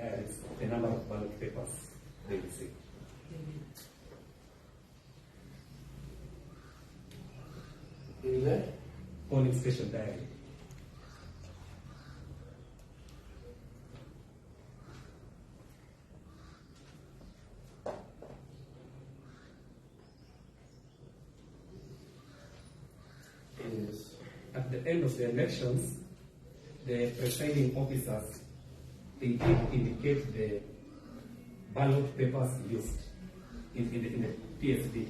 diaries the number of ballot papers they received. In the Polling station diary. Yes. At the end of the elections, the presiding officers, they did indicate the ballot papers used in the PSD.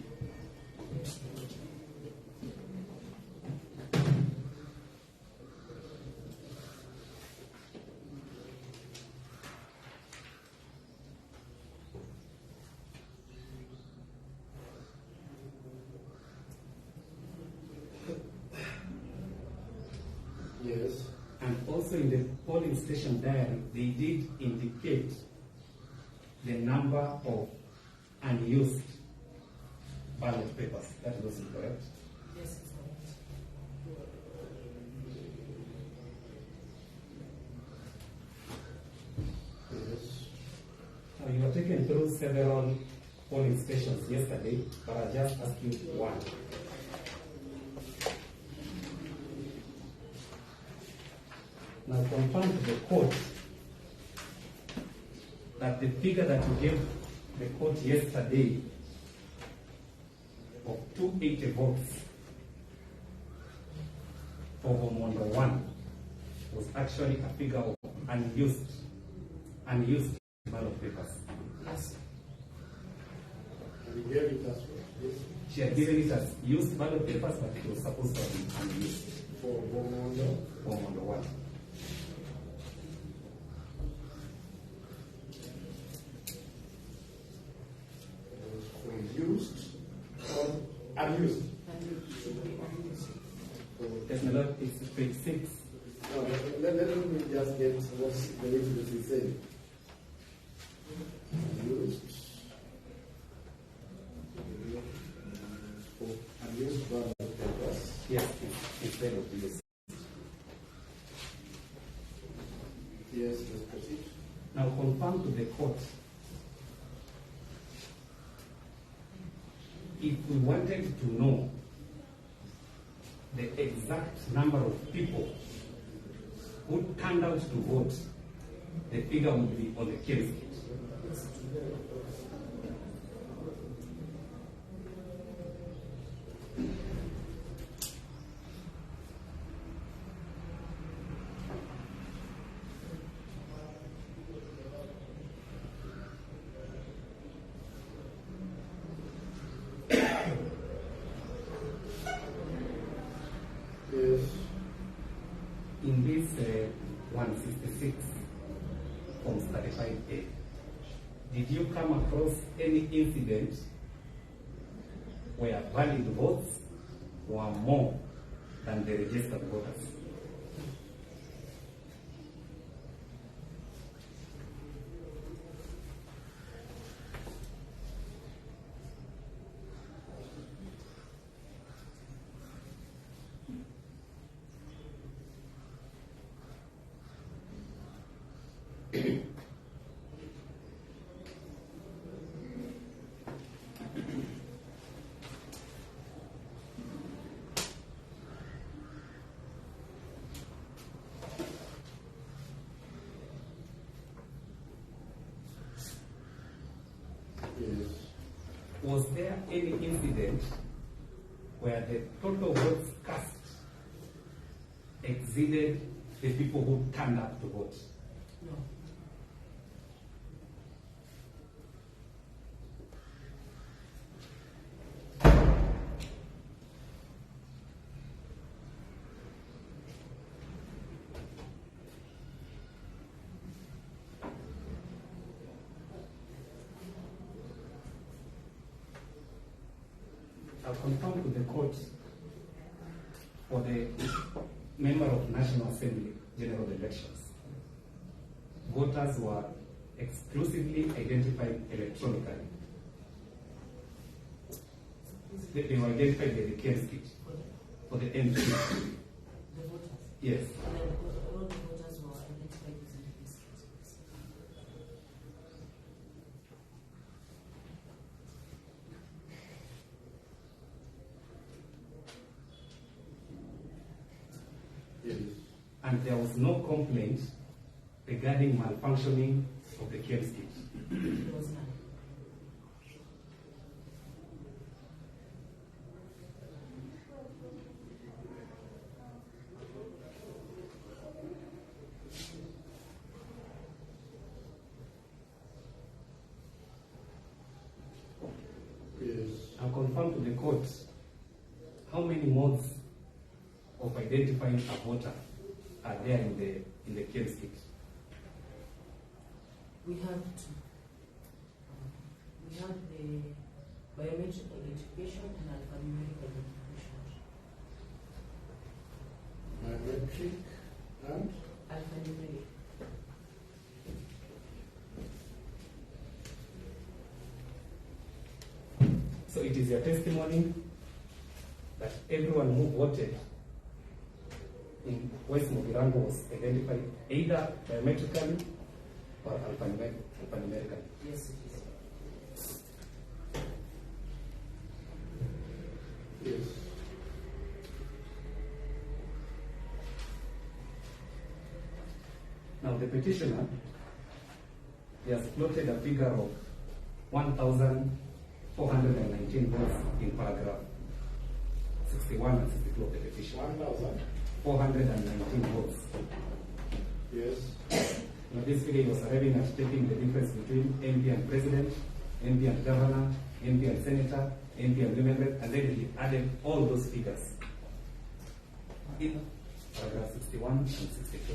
Yes. And also in the polling station diary, they did indicate the number of unused ballot papers. That was incorrect. Yes, it's correct. Yes. Now, you were taken through several polling stations yesterday, but I just asked you one. Now confirm to the court that the figure that you gave the court yesterday of 280 votes for Homondo 1 was actually a figure of unused ballot papers. Yes. And you gave it as well. Yes. She had given it as used ballot papers, but it was supposed to be unused For Homondo. for Homondo 1. Used or unused? Yes, my lord, it's page 6. Let me just get what's the witness is saying. Used for unused ballot papers. Yes, instead of used. Yes, let's proceed. Now confirm to the court, if we wanted to know the exact number of people who turned out to vote, the figure would be on the case. Yes. In this 166 forms 35A, did you come across any incident where valid votes were more than the registered voters? Yes. Was there any incident where the total votes cast exceeded the people who turned up to vote? No. I'll confirm to the court for the member of National Assembly general elections. Voters were exclusively identified electronically. They were identified by the case kit for the MP. The voters. Yes. All the voters were identified using this case. and there was no complaint regarding malfunctioning of the case kit. There was none. I'll confirm to the court how many modes of identifying a voter are there in the case kit. We have two. We have the biometric identification and alphanumeric identification. Biometric and Alphanumeric. So it is your testimony that everyone who voted in West Mugirango was identified either biometrically or alphanumerically. Yes, it is. yes. Now the petitioner, he has plotted a figure of 1,419 votes in paragraph 61 and 62 of the petition. 419 votes. Yes. Now this figure he was arriving at taking the difference between MP and president, MP and governor, MP and senator, MP and women rep, and then he added all those figures in paragraph 61 and 62.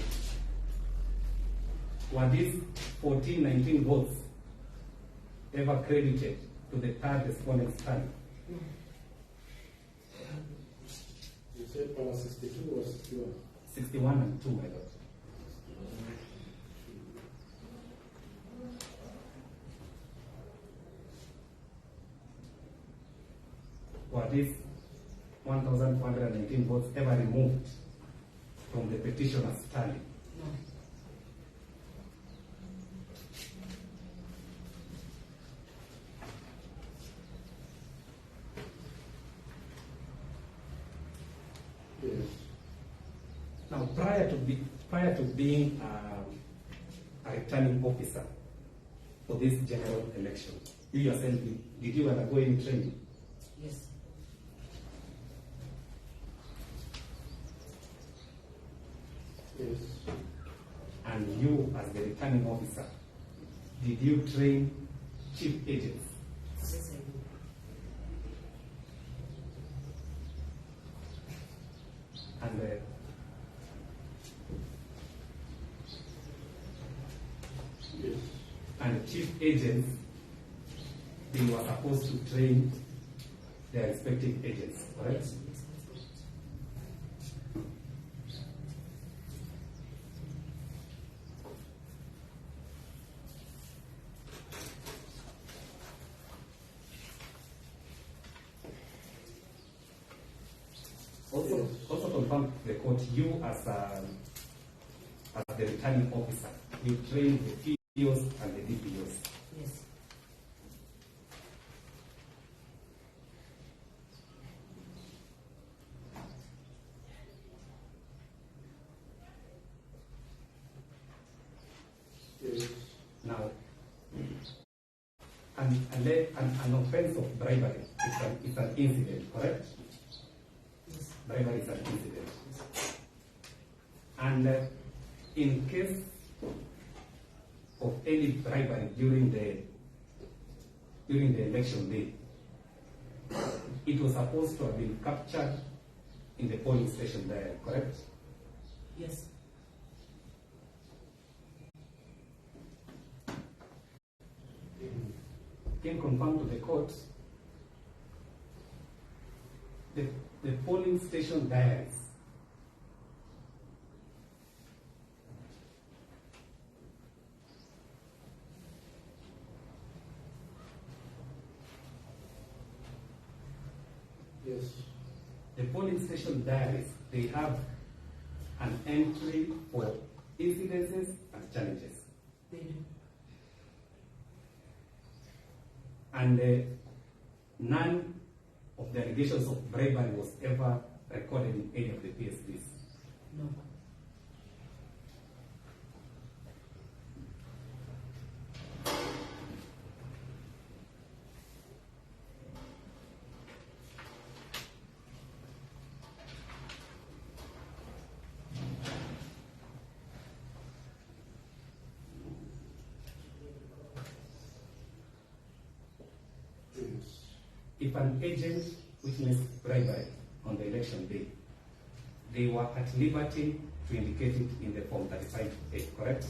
Were these 1419 votes ever credited to the third respondent's tally? No. You said power 62 or 61? 61 and 2, my lord. Were these 1,419 votes ever removed from the petitioner's tally? No. Yes. Now, prior to being a returning officer for this general election, you yourself, did you undergo any training? Yes. Yes. And you, as the returning officer, did you train chief agents? Yes, I do. And Yes. and chief agents, they were supposed to train their respective agents, correct? Yes, yes, that's correct. Also confirm to the court, you as the returning officer, you train the POs and the DPOs. Yes. Yes. Now, an offense of bribery is an incident, correct? Yes. Bribery is an incident. And in case of any bribery during the election day, it was supposed to have been captured in the polling station there, correct? Yes. Can confirm to the court the polling station diaries Yes. the polling station diaries, they have an entry for incidences and challenges. They do. And none of the allegations of bribery was ever recorded in any of the PSDs. No. if an agent witnessed bribery on the election day, they were at liberty to indicate it in the Form 35A, correct?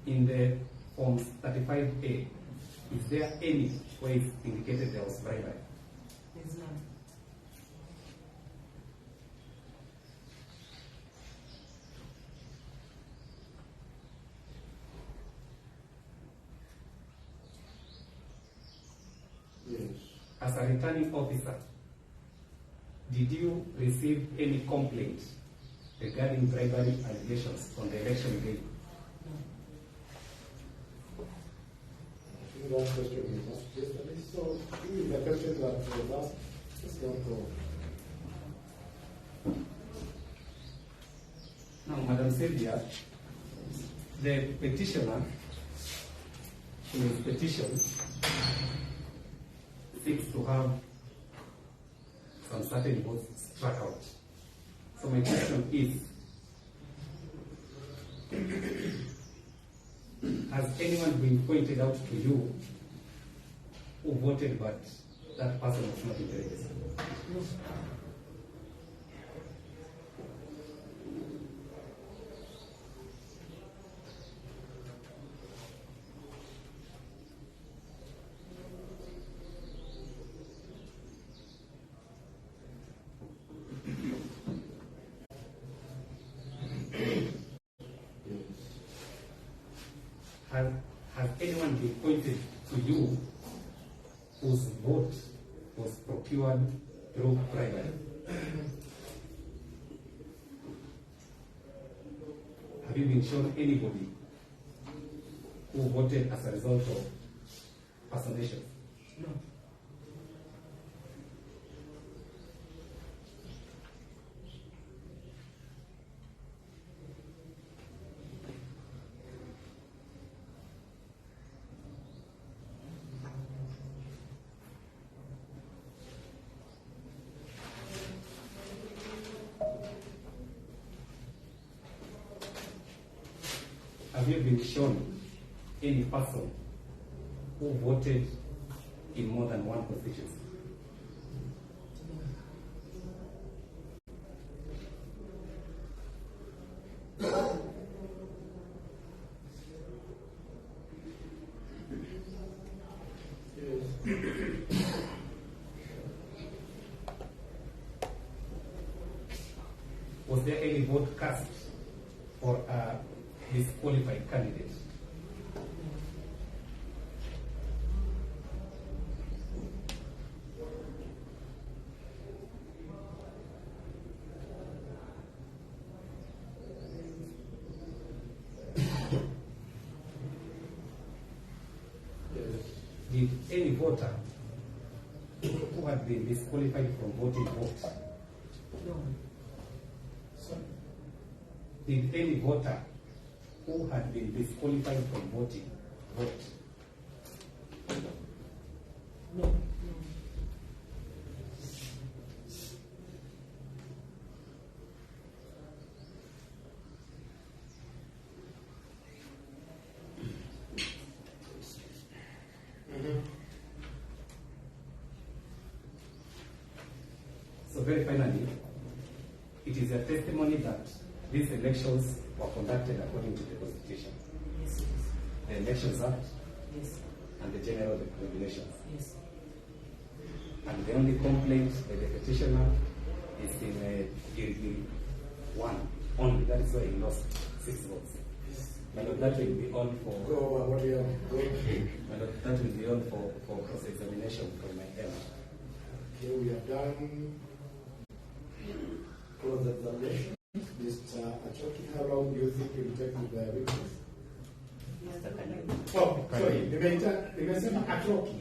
In the Forms 35A, is there any way indicated there was bribery? There's none. Yes. As a returning officer, did you receive any complaint regarding bribery allegations on the election day? I think that question was asked yesterday. So, this is the question that was asked. Let's not go. Now, Madam Sylvia, the petitioner in his petition seeks to have some certain votes struck out. So my question is, has anyone been pointed out to you who voted but that person was not in the register? No. Has anyone been pointed to you whose vote was procured through bribery? Have you been shown anybody who voted as a result of personation? No. Have you been shown any person who voted in more than one constituency? Was there any vote cast for a disqualified candidate? Did any voter who had been disqualified from voting vote? No. Did any voter who had been disqualified from voting vote? No. So very finally, it is a testimony that these elections were conducted according to the Constitution, Yes, yes. the Elections Act, Yes. and the general regulations. Yes. And the only complaint by the petitioner is in Gilgil 1 only. That is why he lost 6 votes. But that will be all Go for over what we have gone through. that will be all for cross-examination from my end. Okay, we have done close examination. Mr. Achoki, how long do you think it will take with the witness? Oh, sorry, nimesema Achoki.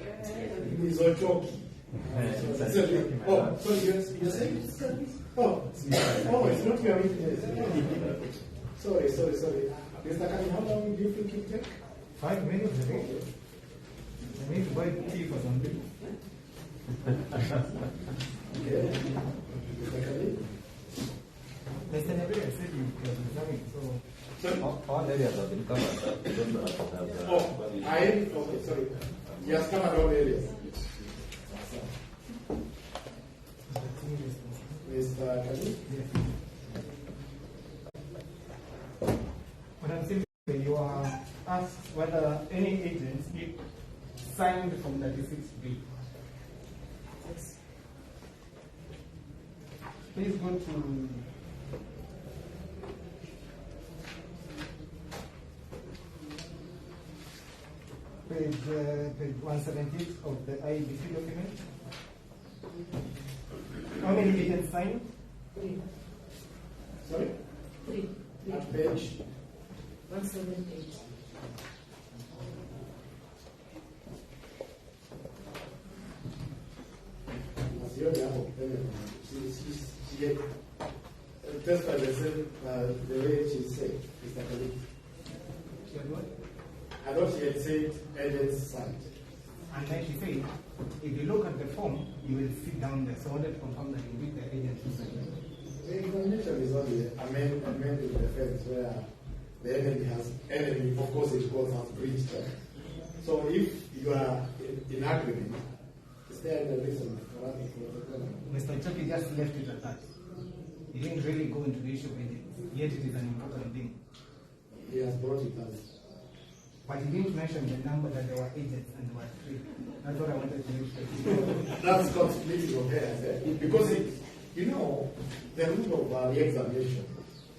Ni Ochoki. Sorry, you're saying it's it's not your witness. Sorry. Mr. Kani, how long do you think it take? 5 minutes a day. I need to buy tea for some people. Okay. Mr. Kani? Mr. Nabi, I said you were examining, so. Sorry? All areas have been covered. We don't have Okay, sorry. He has covered all areas. Mr. Kani? Yes. Madam Secretary, you are asked whether any agents signed from 36B. Yes. Please go to page 178 of the IBC document. How many agents signed? 3. Sorry? 3. At page? 178. She had testified the way she said, Mr. Khalid. She had what? I thought she had said agents signed. And then she said, if you look at the form, you will sit down there. So I wanted to confirm that you read the agent who signed it. The information is on the amended defense where the enemy, of course, it goes has breached them. So if you are in agreement, is there any reason for that? Mr. Choki just left it at that. He didn't really go into the issue of agents, yet it is an important thing. He has brought it as. But he didn't mention the number that there were agents and there were 3. That's what I wanted to make sure. That's not splitting of hairs, because the rule of the examination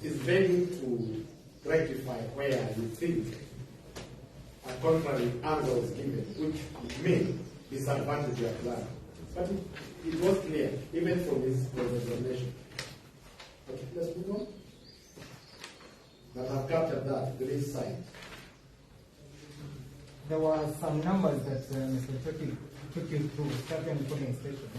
is very to rectify where you think a contrary answer was given, which may disadvantage your client. But it was clear, even from his examination. Okay, let's move on. That have captured that, there is signed. There were some numbers that Mr. Choki took you through, starting polling station.